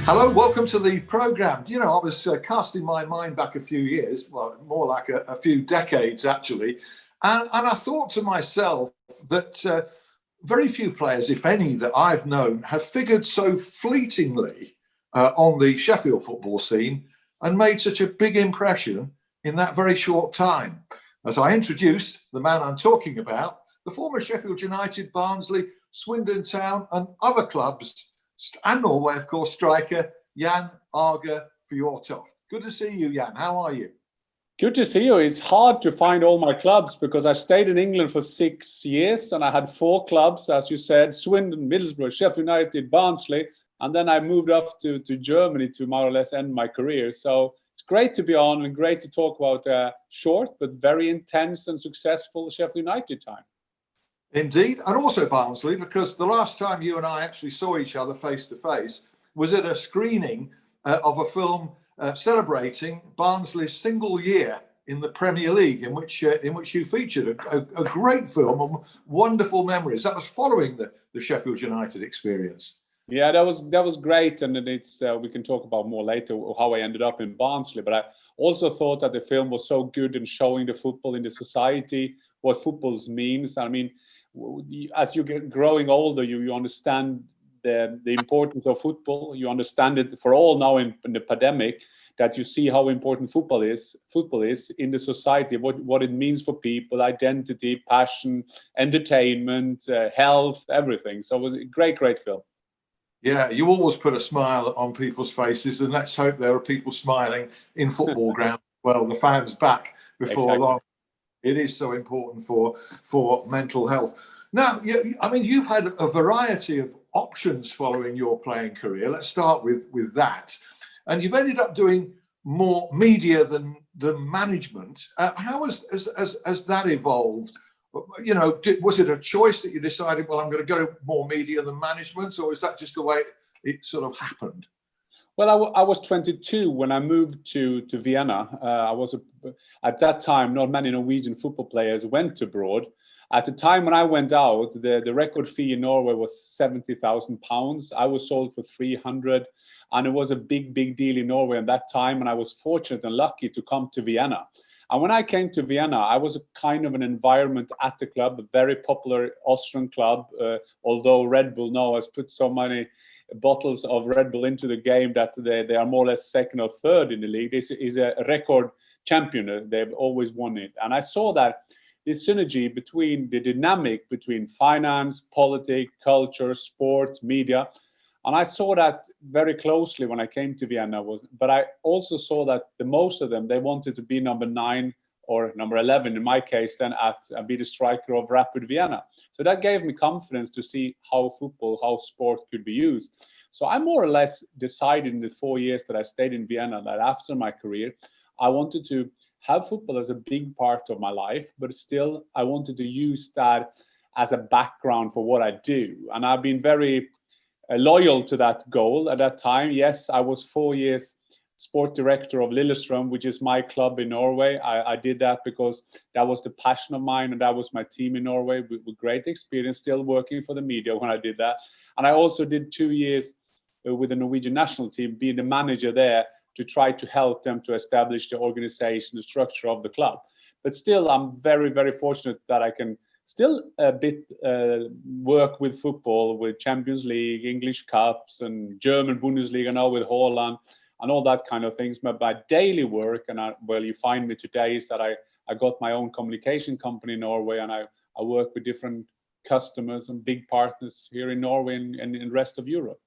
Hello, welcome to the programme. You know, I was casting my mind back a few years, well, more like a few decades actually, and I thought to myself that very few players, if any, that I've known have figured so fleetingly on the Sheffield football scene and made such a big impression in that very short time. As I introduced the man I'm talking about, the former Sheffield United, Barnsley, Swindon Town and other clubs, and Norway, of course, striker Jan Aage Fjortoft. Good to see you, Jan. How are you? Good to see you. It's hard to find all my clubs because I stayed in England for 6 years and I had 4 clubs, as you said, Swindon, Middlesbrough, Sheffield United, Barnsley, and then I moved off to Germany to more or less end my career. So it's great to be on and great to talk about a short but very intense and successful Sheffield United time. Indeed, and also Barnsley, because the last time you and I actually saw each other face to face was at a screening of a film celebrating Barnsley's single year in the Premier League, in which you featured a great film and wonderful memories. That was following the Sheffield United experience. Yeah, that was great, and it's we can talk about more later how I ended up in Barnsley. But I also thought that the film was so good in showing the football in the society, what football means. I mean, as you get growing older, you understand the importance of football. You understand it for all now in the pandemic, that you see how important football is in the society, what it means for people, identity, passion, entertainment, health, everything. So it was a great film. Yeah, you always put a smile on people's faces, and let's hope there are people smiling in football grounds. Well, the fans back before long. It is so important for mental health. Now, I mean, you've had a variety of options following your playing career. Let's start with that. And you've ended up doing more media than management. How has that evolved? You know, was it a choice that you decided, well, I'm going to go more media than management, or is that just the way it sort of happened? Well, I was 22 when I moved to Vienna. At that time, not many Norwegian football players went abroad. At the time when I went out, the record fee in Norway was £70,000. I was sold for 300, and it was a big deal in Norway at that time. And I was fortunate and lucky to come to Vienna. And when I came to Vienna, I was a kind of an environment at the club, a very popular Austrian club, although Red Bull now has put so many bottles of Red Bull into the game that they are more or less second or third in the league. This is a record champion. They've always won it. And I saw that this synergy between the dynamic between finance, politics, culture, sports, media. And I saw that very closely when I came to Vienna. But I also saw that the most of them, they wanted to be number 9 or number 11 in my case, then be the striker of Rapid Vienna. So that gave me confidence to see how sport could be used. So I more or less decided in the 4 years that I stayed in Vienna that after my career, I wanted to have football as a big part of my life, but still I wanted to use that as a background for what I do. And I've been very loyal to that goal at that time. Yes, I was 4 years sport director of Lillestrøm, which is my club in Norway. I did that because that was the passion of mine, and that was my team in Norway with great experience, still working for the media when I did that. And I also did 2 years with the Norwegian national team, being the manager there to try to help them to establish the organization, the structure of the club. But still, I'm very fortunate that I can still a bit work with football, with Champions League, English Cups, and German Bundesliga now with Haaland, and all that kind of things. But my daily work, and where you find me today, is that I got my own communication company in Norway, and I work with different customers and big partners here in Norway and in the rest of Europe.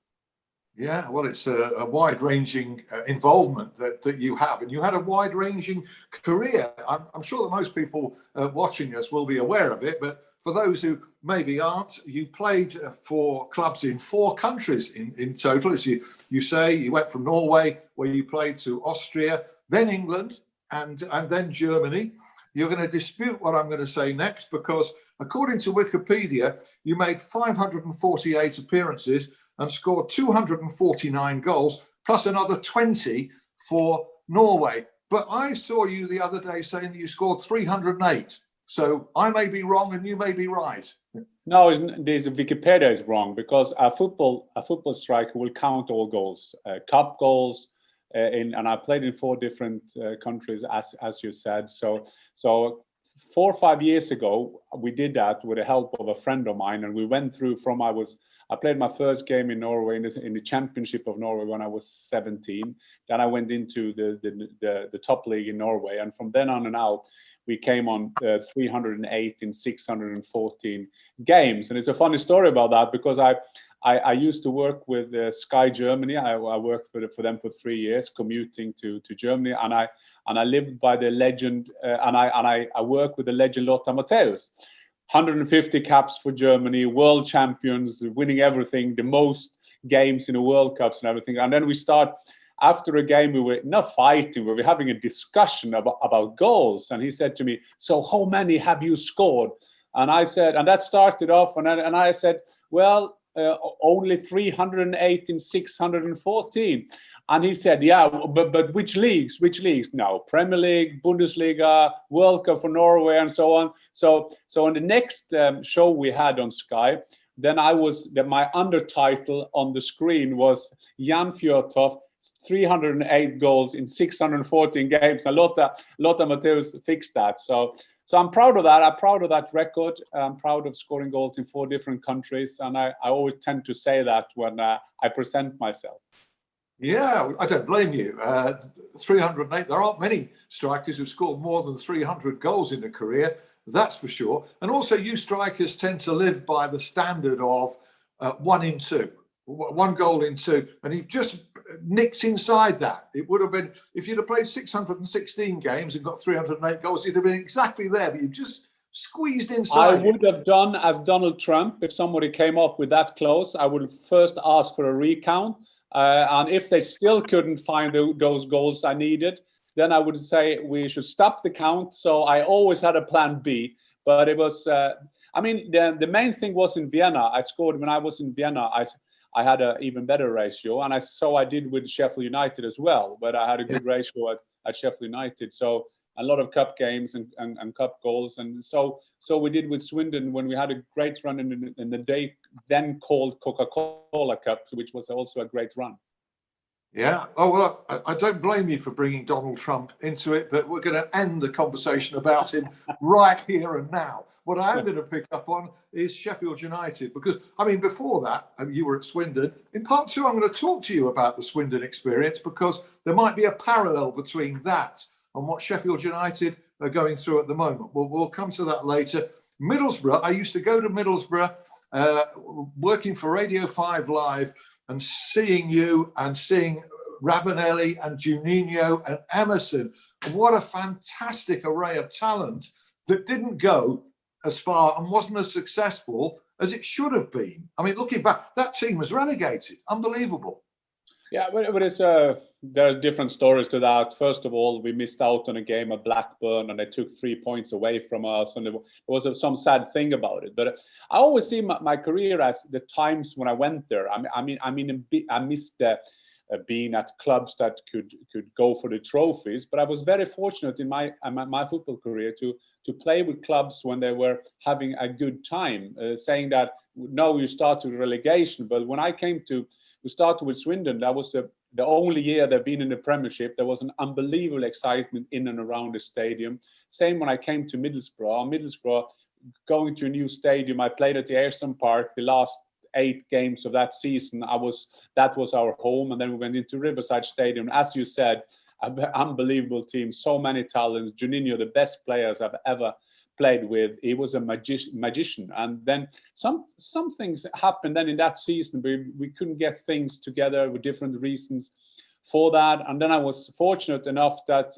Yeah, well, it's a wide-ranging involvement that you have, and you had a wide-ranging career. I'm sure that most people watching us will be aware of it, but for those who maybe aren't, you played for clubs in 4 countries in total. As you say, you went from Norway, where you played, to Austria, then England, and then Germany. You're going to dispute what I'm going to say next, because according to Wikipedia, you made 548 appearances and scored 249 goals, plus another 20 for Norway. But I saw you the other day saying that you scored 308. So I may be wrong and you may be right. No, this Wikipedia is wrong, because a football striker will count all goals, cup goals, and I played in 4 different countries, as you said. So 4 or 5 years ago, we did that with the help of a friend of mine, and we went through from I played my first game in Norway in the Championship of Norway when I was 17. Then I went into the top league in Norway, and from then on and out, we came on 308 in 614 games. And it's a funny story about that, because I used to work with Sky Germany. I worked for them for 3 years, commuting to Germany, and I lived by the legend, and I worked with the legend Lothar Matthäus. 150 caps for Germany, world champions, winning everything, the most games in the World Cups and everything. And then we start, after a game, we were not fighting, we were having a discussion about goals. And he said to me, "So how many have you scored?" And I said, and that started off, and I said, "Well, only 308 in 614. And he said, "Yeah, but which leagues? Which leagues?" "No, Premier League, Bundesliga, World Cup for Norway, and so on." So on the next show we had on Sky, then my undertitle on the screen was Aage Fjortoft, 308 goals in 614 games. And Lothar Matthäus fixed that. So I'm proud of that. I'm proud of that record. I'm proud of scoring goals in 4 different countries. And I always tend to say that when I present myself. Yeah, I don't blame you. 308, there aren't many strikers who've scored more than 300 goals in a career, that's for sure. And also, you strikers tend to live by the standard of 1 in 2. 1 goal in 2, and he just nicked inside that. It would have been, if you'd have played 616 games and got 308 goals, you'd have been exactly there, but you just squeezed inside. I would have done as Donald Trump. If somebody came up with that close, I would first ask for a recount, and if they still couldn't find those goals I needed, then I would say we should stop the count. So I always had a plan B, but it was the main thing was in Vienna. I scored when I was in Vienna. I had an even better ratio, and I did with Sheffield United as well. But I had a good ratio at Sheffield United, so a lot of cup games and cup goals, and so we did with Swindon when we had a great run in the day then called Coca-Cola Cup, which was also a great run. Yeah. Oh, well, I don't blame you for bringing Donald Trump into it, but we're going to end the conversation about him right here and now. What I'm going to pick up on is Sheffield United, because, before that, you were at Swindon. In part 2, I'm going to talk to you about the Swindon experience, because there might be a parallel between that and what Sheffield United are going through at the moment. We'll come to that later. Middlesbrough, I used to go to Middlesbrough, working for Radio 5 Live, and seeing you and seeing Ravanelli and Juninho and Emerson. What a fantastic array of talent that didn't go as far and wasn't as successful as it should have been. Looking back, that team was relegated. Unbelievable. Yeah, but there are different stories to that. First of all, we missed out on a game at Blackburn, and they took 3 points away from us, and there was some sad thing about it. But I always see my career as the times when I went there. I missed being at clubs that could go for the trophies, but I was very fortunate in my football career to play with clubs when they were having a good time. Saying that no, you start with relegation, but when I we started with Swindon, that was the only year they've been in the Premiership. There was an unbelievable excitement in and around the stadium. Same when I came to Middlesbrough, going to a new stadium. I played at the Ayresome Park the last 8 games of that season. That was our home, and then we went into Riverside Stadium. As you said, an unbelievable team, so many talents. Juninho, the best players I've ever played with. He was a magician, and then some things happened then in that season. We couldn't get things together with different reasons for that, and then I was fortunate enough that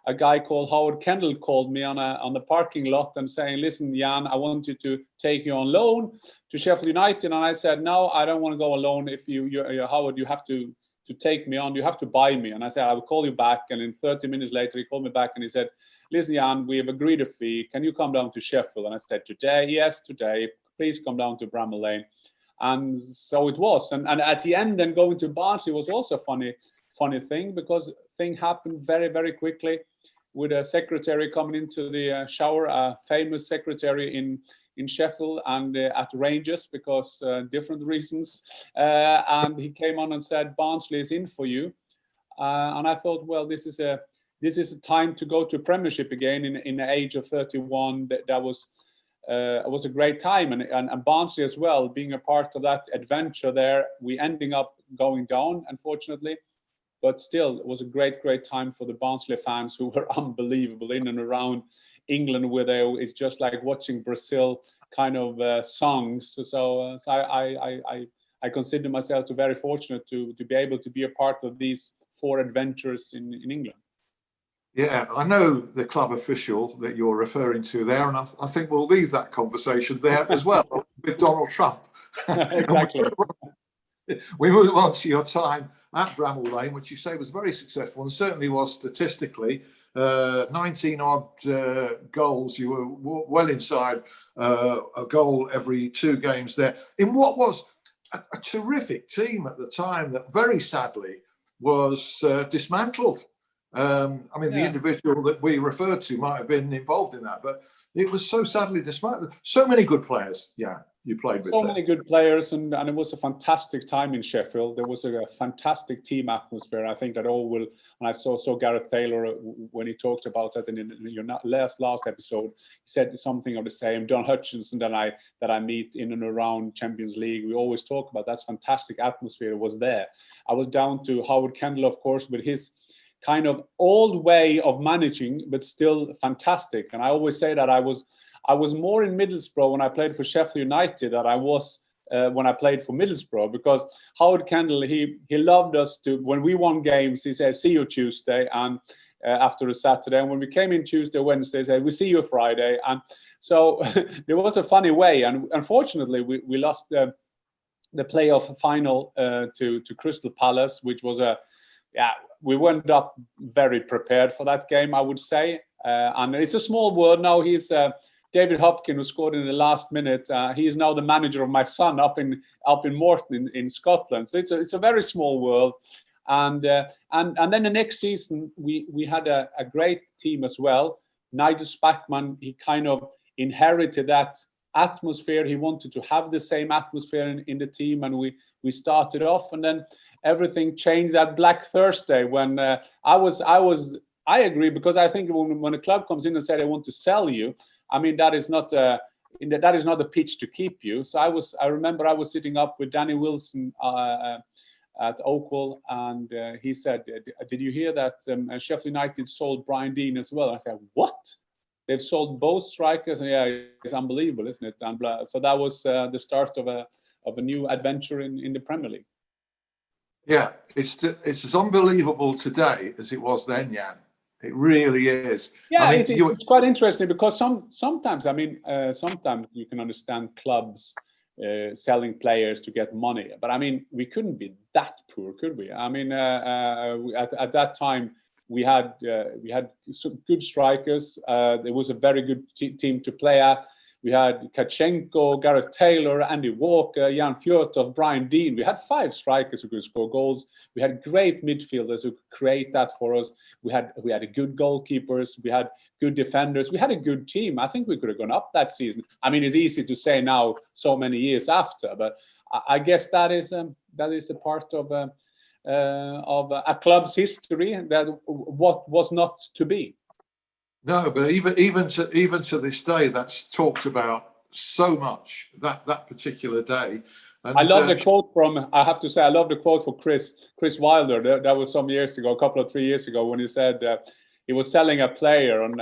a guy called Howard Kendall called me on the parking lot and saying, "Listen, Jan, I want you to take you on loan to Sheffield United." And I said, "No, I don't want to go alone. If you're Howard, you have to take me on. You have to buy me." And I said, "I will call you back." And in 30 minutes later, he called me back and he said, "Listen, Jan, we have agreed a fee. Can you come down to Sheffield?" And I said, "Today? Yes, today. Please come down to Bramall Lane." And so it was. And at the end, then going to Barnsley was also a funny thing, because thing happened very, very quickly with a secretary coming into the shower, a famous secretary in Sheffield and at Rangers because different reasons. And he came on and said, Barnsley is in for you. And I thought, well, this is a time to go to Premiership again in the age of 31. That was a great time, and Barnsley as well, being a part of that adventure there. We ending up going down, unfortunately, but still, it was a great time for the Barnsley fans who were unbelievable in and around England, where it's just like watching Brazil kind of songs. So I consider myself very fortunate to be able to be a part of these 4 adventures in England. Yeah, I know the club official that you're referring to there, and I think we'll leave that conversation there as well with Donald Trump. Exactly. We move on to your time at Bramall Lane, which you say was very successful and certainly was statistically. 19 odd goals. You were well inside a goal every 2 games there in what was a terrific team at the time that very sadly was dismantled. The individual that we referred to might have been involved in that, but it was so sadly dismantled. So many good players, you played with. So many good players, and it was a fantastic time in Sheffield. There was a fantastic team atmosphere. I think that all will, and I saw Gareth Taylor when he talked about that in your last episode. He said something of the same. Don Hutchinson that I meet in and around Champions League, we always talk about that fantastic atmosphere was there. I was down to Howard Kendall, of course, with his kind of old way of managing, but still fantastic. And I always say that I was more in Middlesbrough when I played for Sheffield United than I was when I played for Middlesbrough, because Howard Kendall, he loved us to, when we won games, he said, see you Tuesday, and after a Saturday. And when we came in Tuesday, Wednesday, he said, we see you Friday. And so there was a funny way. And unfortunately, we lost the playoff final to Crystal Palace, which was we went up very prepared for that game, I would say. And it's a small world now. He's David Hopkin, who scored in the last minute. He is now the manager of my son up in Morton in Scotland. So it's a very small world. And then the next season we had a great team as well. Nigel Spackman, he kind of inherited that atmosphere. He wanted to have the same atmosphere in the team, and we started off, and then everything changed that Black Thursday when I agree, because I think when a club comes in and say they want to sell you, I mean that is not a pitch to keep you. So I remember I was sitting up with Danny Wilson at Oakwell, and he said, "Did you hear that Sheffield United sold Brian Deane as well?" I said, "What? They've sold both strikers?" And it's unbelievable, isn't it? And so that was the start of a new adventure in the Premier League. Yeah, it's as unbelievable today as it was then, Jan. It really is. Yeah, it's quite interesting because sometimes you can understand clubs selling players to get money, but I mean we couldn't be that poor, could we? I mean at that time we had some good strikers. There was a very good team to play at. We had Kachenko, Gareth Taylor, Andy Walker, Jan Fjortoft, Brian Deane. We had 5 strikers who could score goals. We had great midfielders who could create that for us. We had a good goalkeepers. We had good defenders. We had a good team. I think we could have gone up that season. I mean, it's easy to say now, so many years after, but I guess that is the part of a club's history that what was not to be. No, but even to this day, that's talked about so much, that particular day. And I love the quote from, I have to say, I love the quote for Chris Wilder. That was some years ago, a couple of 3 years ago, when he said he was selling a player, and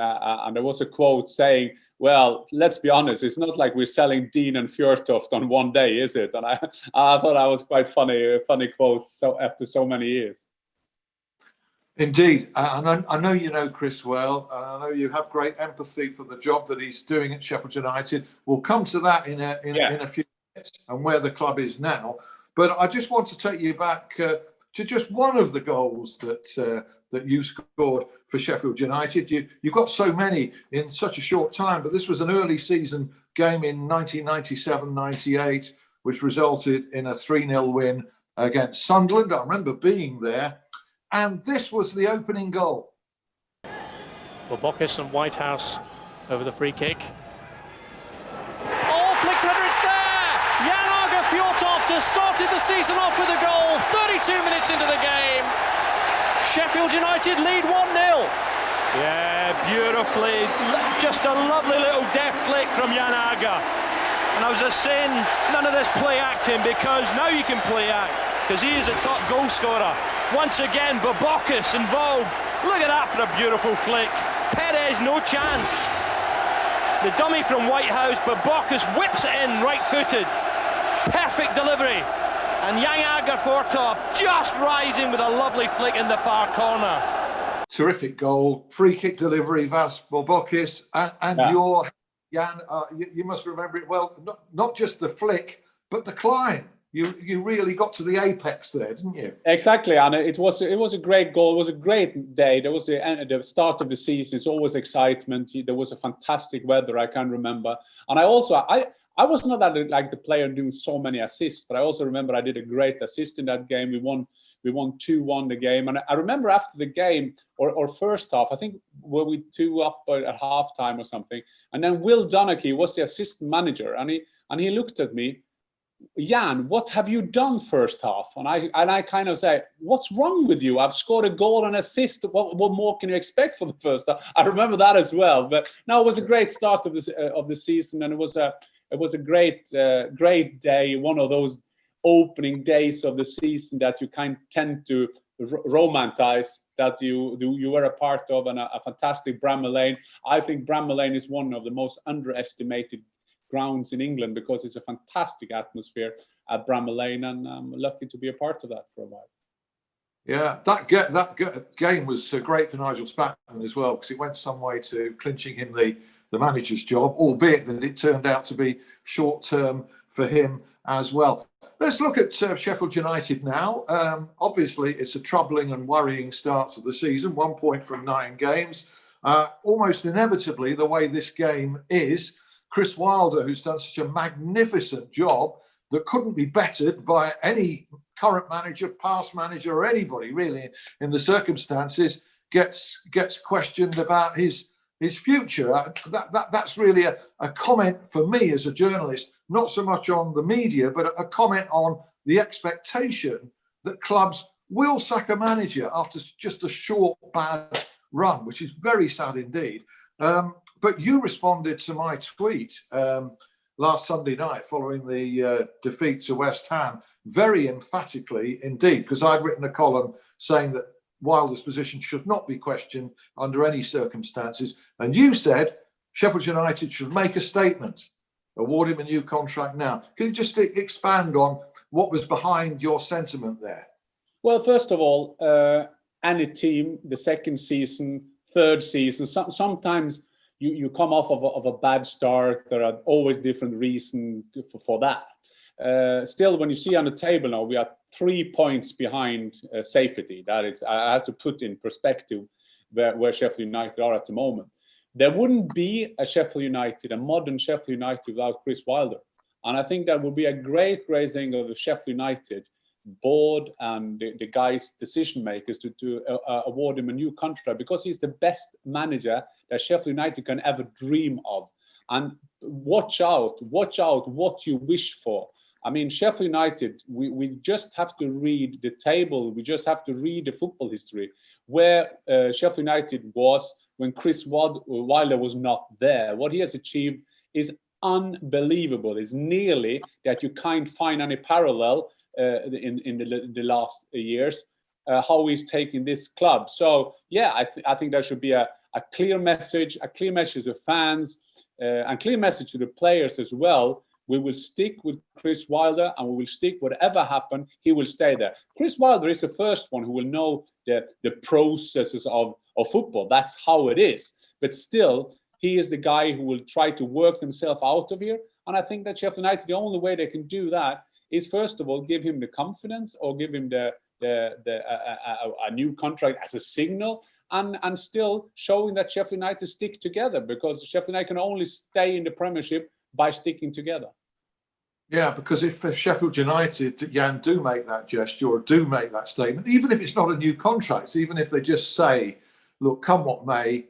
there was a quote saying, well, let's be honest, it's not like we're selling Deane and Fjortoft on one day, is it? And I thought that was quite funny quote. So after so many years. Indeed, and I know you know Chris well, and I know you have great empathy for the job that he's doing at Sheffield United. We'll come to that in a few minutes and where the club is now. But I just want to take you back to just one of the goals that you scored for Sheffield United. You've got so many in such a short time, but this was an early season game in 1997-98, which resulted in a 3-0 win against Sunderland. I remember being there. And this was the opening goal. Well, Bockus and Whitehouse over the free kick. shoots, whether it's there. Aage Fjortoft has started the season off with a goal, 32 minutes into the game. Sheffield United lead 1-0. Yeah, beautifully. Just a lovely little deft flick from Aage. And I was just saying, none of this play acting, because now you can play act, because he is a top goal scorer. Once again, Babakis involved. Look at that for a beautiful flick. Perez, no chance. The dummy from Whitehouse, Babakis whips it in right-footed. Perfect delivery. And Aage Fjortoft just rising with a lovely flick in the far corner. Terrific goal, free kick delivery, Vas Babakis, and your Jan. You must remember it well. Not just the flick, but the climb. You really got to the apex there, didn't you? Exactly, and it was a great goal. It was a great day. There was the start of the season. It's always excitement. There was a fantastic weather. I can remember, and I was not that like the player doing so many assists, but I also remember I did a great assist in that game. We won 2-1 the game, and I remember after the game or first half, I think were we 2 up at halftime or something, and then Will Donachie was the assistant manager, and he looked at me. Jan, what have you done first half? And I kind of say, what's wrong with you? I've scored a goal and assist. What more can you expect for the first half? I remember that as well. But no, it was a great start of the season, and it was a great day. One of those opening days of the season that you tend to romanticize, that you were a part of, and a fantastic Bramall Lane. I think Bramall Lane is one of the most underestimated grounds in England, because it's a fantastic atmosphere at Bramall Lane, and I'm lucky to be a part of that for a while. Yeah, that game was great for Nigel Spackman as well, because it went some way to clinching him the manager's job, albeit that it turned out to be short term for him as well. Let's look at Sheffield United now. Obviously, it's a troubling and worrying start to the season, 1 point from 9 games. Almost inevitably, the way this game is, Chris Wilder, who's done such a magnificent job that couldn't be bettered by any current manager, past manager, or anybody really in the circumstances, gets questioned about his future. That's really a comment for me as a journalist, not so much on the media, but a comment on the expectation that clubs will sack a manager after just a short bad run, which is very sad indeed. But you responded to my tweet last Sunday night following the defeat to West Ham very emphatically indeed, because I'd written a column saying that Wilder's position should not be questioned under any circumstances. And you said Sheffield United should make a statement, award him a new contract now. Can you just expand on what was behind your sentiment there? Well, first of all, any team, the second season, third season, sometimes you come off of a bad start. There are always different reasons for that. Still, when you see on the table now, we are 3 points behind safety. That is, I have to put in perspective where Sheffield United are at the moment. There wouldn't be a modern Sheffield United without Chris Wilder. And I think that would be a great thing of the Sheffield United board and the guys, decision makers, to award him a new contract, because he's the best manager that Sheffield United can ever dream of. And watch out what you wish for. I mean, Sheffield United, we just have to read the table. We just have to read the football history where Sheffield United was when Chris Wilder was not there. What he has achieved is unbelievable. It's nearly that you can't find any parallel in the last years, how he's taking this club. So yeah, I think there should be a clear message to fans, and clear message to the players as well. We will stick with Chris Wilder, and we will stick whatever happens. He will stay there. Chris Wilder is the first one who will know the processes of football. That's how it is. But still, he is the guy who will try to work himself out of here. And I think that Sheffield United, the only way they can do that is, first of all, give him the confidence, or give him a new contract as a signal, and still showing that Sheffield United stick together, because Sheffield United can only stay in the Premiership by sticking together. Yeah, because if Sheffield United, Jan, do make that gesture or do make that statement, even if it's not a new contract, even if they just say, look, come what may,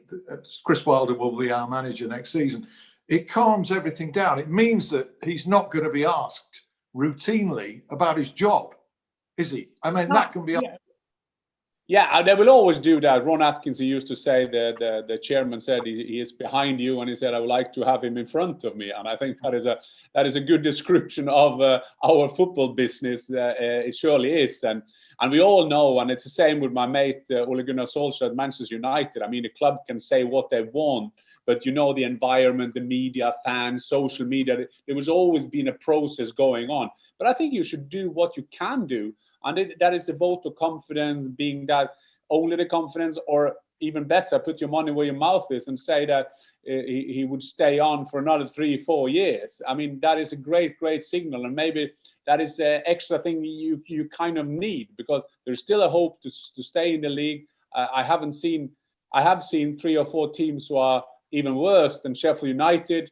Chris Wilder will be our manager next season, it calms everything down. It means that he's not going to be asked routinely about his job, is he? I mean, that can be. Yeah, they will always do that. Ron Atkinson used to say the chairman said he is behind you, and he said I would like to have him in front of me. And I think that is a good description of our football business. It surely is, and we all know. And it's the same with my mate Ole Gunnar Solskjaer at Manchester United. I mean, the club can say what they want, but you know the environment, the media, fans, social media. There was always been a process going on. But I think you should do what you can do. And that is the vote of confidence, being that only the confidence, or even better, put your money where your mouth is and say that he would stay on for another 3-4 years. I mean, that is a great signal. And maybe that is an extra thing you kind of need, because there's still a hope to stay in the league. I have seen 3 or 4 teams who are even worse than Sheffield United,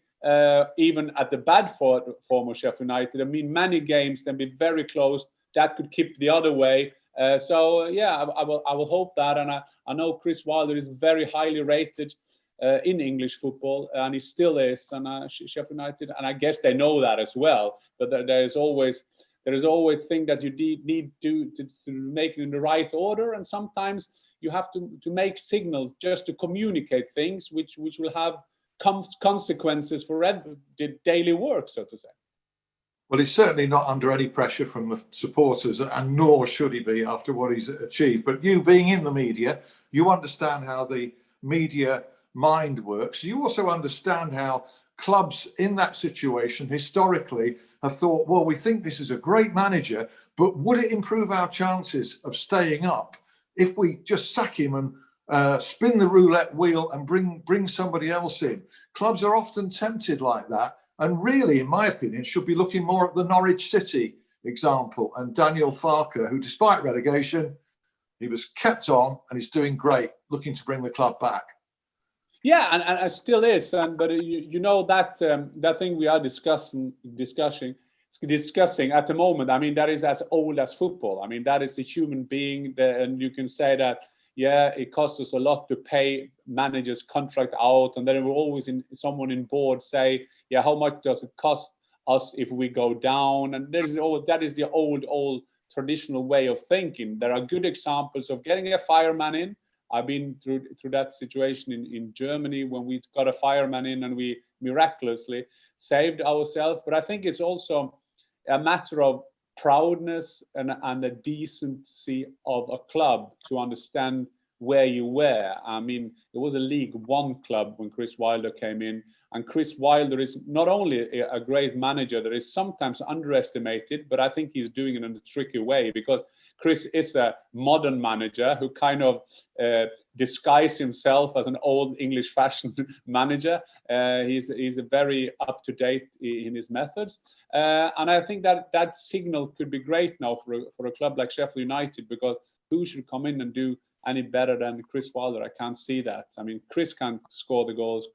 even at the bad form of Sheffield United. I mean, many games can be very close. That could keep the other way. So yeah, I will hope that. And I know Chris Wilder is very highly rated in English football, and he still is. And Sheffield United, and I guess they know that as well. But there is always things that you need to make in the right order, and sometimes you have to make signals just to communicate things which will have consequences for the daily work, so to say. Well, he's certainly not under any pressure from the supporters, and nor should he be after what he's achieved. But you, being in the media, you understand how the media mind works. You also understand how clubs in that situation historically have thought, well, we think this is a great manager, but would it improve our chances of staying up if we just sack him and spin the roulette wheel and bring somebody else in? Clubs are often tempted like that. And really, in my opinion, should be looking more at the Norwich City example and Daniel Farke, who, despite relegation, he was kept on and he's doing great, looking to bring the club back. Yeah, and it still is. But you know that thing we are discussing at the moment. I mean, that is as old as football. I mean, that is a human being, and you can say that. Yeah, it costs us a lot to pay managers' contract out, and then there will always someone in board say, "Yeah, how much does it cost us if we go down?" And that is the old traditional way of thinking. There are good examples of getting a fireman in. I've been through that situation in Germany when we got a fireman in and we miraculously saved ourselves. But I think it's also a matter of proudness and the decency of a club to understand where you were. I mean, it was a League One club when Chris Wilder came in, and Chris Wilder is not only a great manager that is sometimes underestimated, but I think he's doing it in a tricky way, because Chris is a modern manager who kind of disguises himself as an old English fashioned manager. He's a very up to date in his methods, and I think that signal could be great now for a club like Sheffield United, because who should come in and do any better than Chris Wilder? I can't see that. I mean, Chris can't score the goals.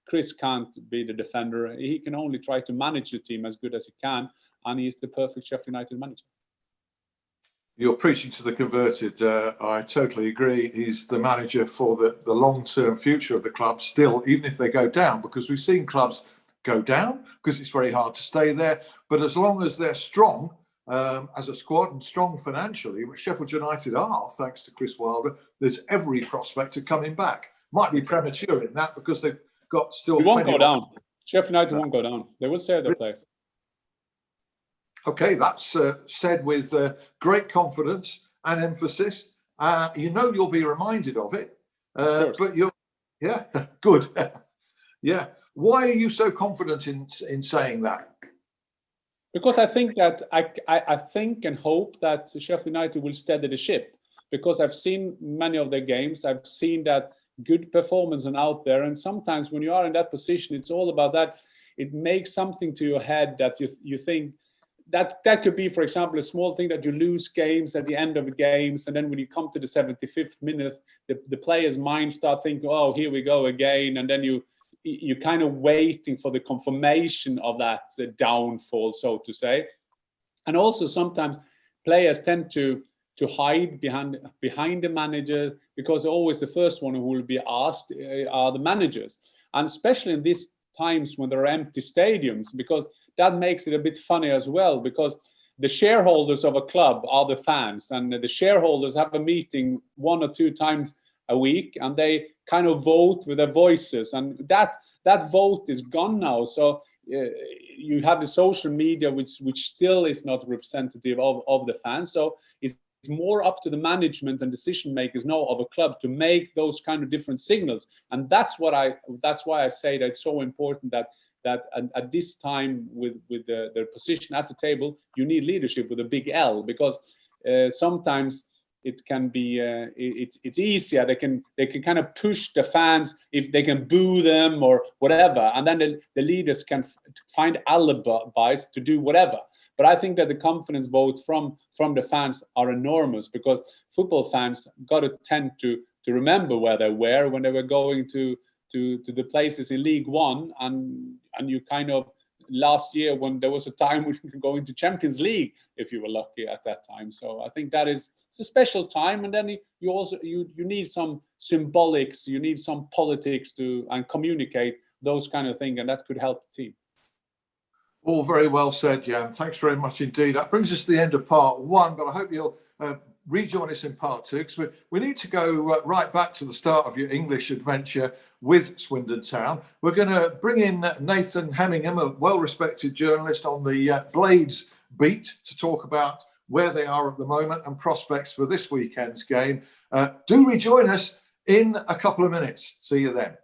Chris can't be the defender. He can only try to manage the team as good as he can, and he's the perfect Sheffield United manager. You're preaching to the converted. I totally agree. He's the manager for the long-term future of the club still, even if they go down, because we've seen clubs go down because it's very hard to stay there. But as long as they're strong as a squad and strong financially, which Sheffield United are, thanks to Chris Wilder, there's every prospect of coming back. Might be premature in that because they've got still. We won't go down. Sheffield United won't go down. They will save their place. Okay, that's said with great confidence and emphasis. You'll be reminded of it, but good. Yeah. Why are you so confident in saying that? Because I think that I think and hope that Sheffield United will steady the ship. Because I've seen many of their games, I've seen that good performance and out there, and sometimes when you are in that position, it's all about that. It makes something to your head that you think. That could be, for example, a small thing that you lose games at the end of the games, and then when you come to the 75th minute, the player's mind start thinking, "Oh, here we go again," and then you kind of waiting for the confirmation of that downfall, so to say. And also sometimes players tend to hide behind the manager, because always the first one who will be asked are the managers, and especially in this times when there are empty stadiums, because that makes it a bit funny as well, because the shareholders of a club are the fans, and the shareholders have a meeting 1 or 2 times a week, and they kind of vote with their voices, and that vote is gone now. So you have the social media, which still is not representative of the fans. So it's more up to the management and decision makers now of a club to make those kind of different signals, and that's why I say that it's so important that at this time with the position at the table, you need leadership with a big L, because sometimes it can be it's easier. They can kind of push the fans if they can boo them or whatever, and then the leaders can find alibis to do whatever. But I think that the confidence vote from the fans are enormous, because football fans got to tend to remember where they were when they were going to the places in League One, and you kind of last year when there was a time when you could go into Champions League if you were lucky at that time. So I think it's a special time, and then you also you need some symbolics, you need some politics and communicate those kind of things, and that could help the team. All very well said, Jan. Thanks very much indeed. That brings us to the end of part 1, but I hope you'll rejoin us in part 2, because we need to go right back to the start of your English adventure with Swindon Town. We're going to bring in Nathan Hemmingham, a well-respected journalist on the Blades beat, to talk about where they are at the moment and prospects for this weekend's game. Do rejoin us in a couple of minutes. See you then.